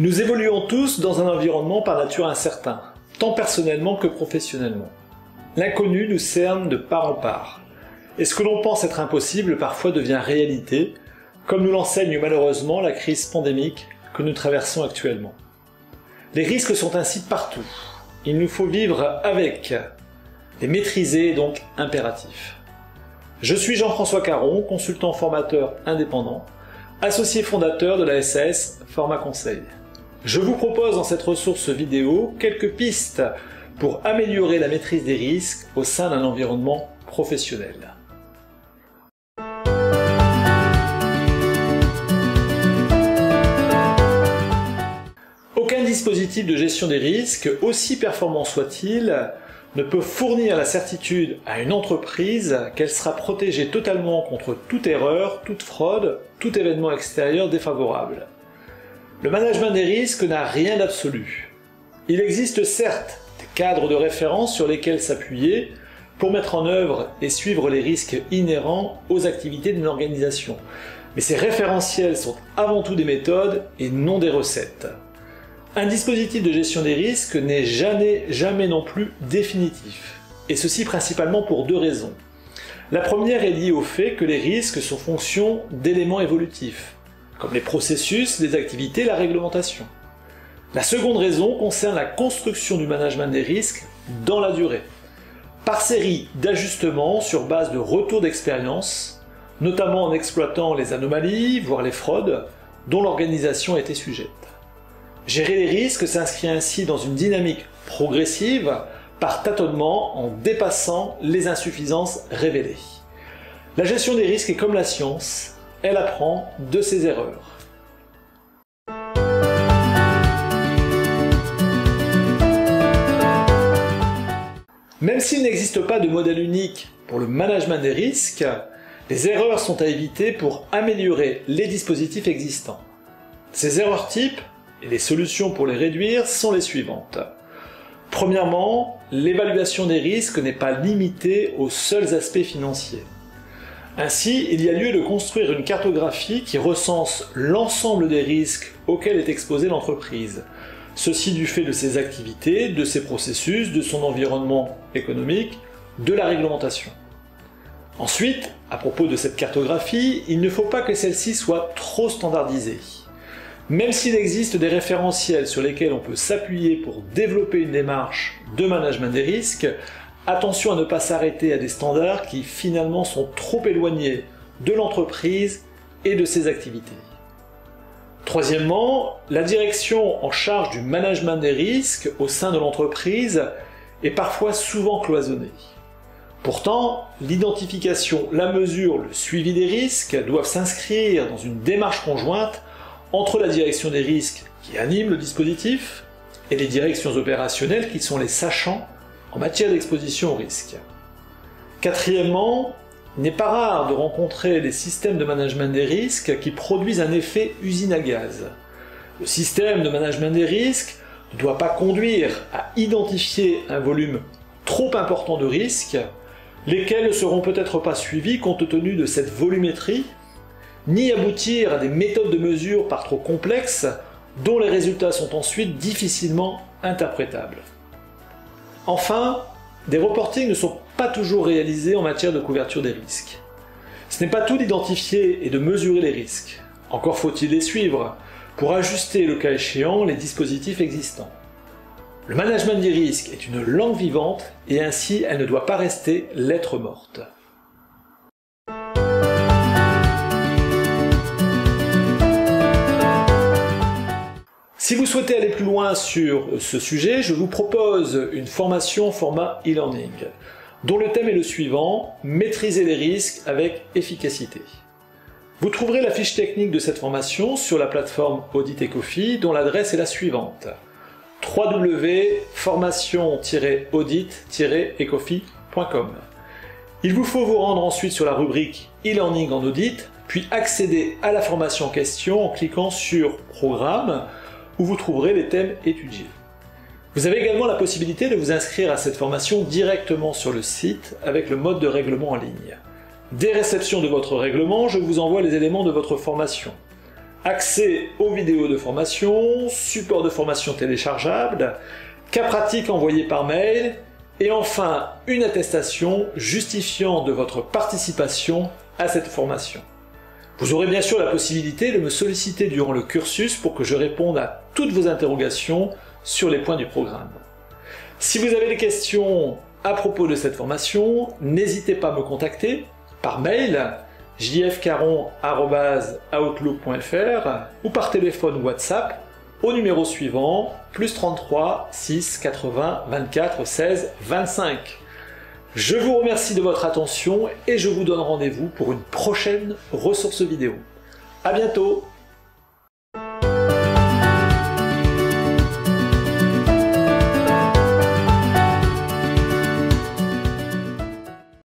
Nous évoluons tous dans un environnement par nature incertain, tant personnellement que professionnellement. L'inconnu nous cerne de part en part. Et ce que l'on pense être impossible parfois devient réalité, comme nous l'enseigne malheureusement la crise pandémique que nous traversons actuellement. Les risques sont ainsi partout. Il nous faut vivre avec. Les maîtriser est donc impératif. Je suis Jean-François Caron, consultant formateur indépendant, associé fondateur de la SAS Format Conseil. Je vous propose dans cette ressource vidéo quelques pistes pour améliorer la maîtrise des risques au sein d'un environnement professionnel. Aucun dispositif de gestion des risques, aussi performant soit-il, ne peut fournir la certitude à une entreprise qu'elle sera protégée totalement contre toute erreur, toute fraude, tout événement extérieur défavorable. Le management des risques n'a rien d'absolu. Il existe certes des cadres de référence sur lesquels s'appuyer pour mettre en œuvre et suivre les risques inhérents aux activités d'une organisation. Mais ces référentiels sont avant tout des méthodes et non des recettes. Un dispositif de gestion des risques n'est jamais non plus définitif. Et ceci principalement pour deux raisons. La première est liée au fait que les risques sont fonction d'éléments évolutifs, comme les processus, les activités, la réglementation. La seconde raison concerne la construction du management des risques dans la durée, par série d'ajustements sur base de retours d'expérience, notamment en exploitant les anomalies, voire les fraudes, dont l'organisation était sujette. Gérer les risques s'inscrit ainsi dans une dynamique progressive, par tâtonnement en dépassant les insuffisances révélées. La gestion des risques est comme la science, elle apprend de ses erreurs. Même s'il n'existe pas de modèle unique pour le management des risques, les erreurs sont à éviter pour améliorer les dispositifs existants. Ces erreurs types et les solutions pour les réduire sont les suivantes. Premièrement, l'évaluation des risques n'est pas limitée aux seuls aspects financiers. Ainsi, il y a lieu de construire une cartographie qui recense l'ensemble des risques auxquels est exposée l'entreprise. Ceci du fait de ses activités, de ses processus, de son environnement économique, de la réglementation. Ensuite, à propos de cette cartographie, il ne faut pas que celle-ci soit trop standardisée. Même s'il existe des référentiels sur lesquels on peut s'appuyer pour développer une démarche de management des risques, attention à ne pas s'arrêter à des standards qui finalement sont trop éloignés de l'entreprise et de ses activités. Troisièmement, la direction en charge du management des risques au sein de l'entreprise est parfois souvent cloisonnée. Pourtant, l'identification, la mesure, le suivi des risques doivent s'inscrire dans une démarche conjointe entre la direction des risques qui anime le dispositif et les directions opérationnelles qui sont les sachants en matière d'exposition au risque. Quatrièmement, il n'est pas rare de rencontrer des systèmes de management des risques qui produisent un effet usine à gaz. Le système de management des risques ne doit pas conduire à identifier un volume trop important de risques, lesquels ne seront peut-être pas suivis compte tenu de cette volumétrie, ni aboutir à des méthodes de mesure par trop complexes dont les résultats sont ensuite difficilement interprétables. Enfin, des reportings ne sont pas toujours réalisés en matière de couverture des risques. Ce n'est pas tout d'identifier et de mesurer les risques. Encore faut-il les suivre pour ajuster le cas échéant les dispositifs existants. Le management des risques est une langue vivante et ainsi elle ne doit pas rester lettre morte. Si vous souhaitez aller plus loin sur ce sujet, je vous propose une formation format e-learning, dont le thème est le suivant, maîtriser les risques avec efficacité. Vous trouverez la fiche technique de cette formation sur la plateforme Audit Ecofi, dont l'adresse est la suivante, www.formation-audit-ecofi.com. Il vous faut vous rendre ensuite sur la rubrique e-learning en audit, puis accéder à la formation en question en cliquant sur Programme, où vous trouverez les thèmes étudiés. Vous avez également la possibilité de vous inscrire à cette formation directement sur le site avec le mode de règlement en ligne. Dès réception de votre règlement, je vous envoie les éléments de votre formation. accès aux vidéos de formation, support de formation téléchargeable, cas pratique envoyé par mail, et enfin une attestation justifiant de votre participation à cette formation. Vous aurez bien sûr la possibilité de me solliciter durant le cursus pour que je réponde à toutes vos interrogations sur les points du programme. Si vous avez des questions à propos de cette formation, n'hésitez pas à me contacter par mail jfcaron@outlook.fr ou par téléphone ou WhatsApp au numéro suivant +33 6 80 24 16 25. Je vous remercie de votre attention et je vous donne rendez-vous pour une prochaine ressource vidéo. À bientôt!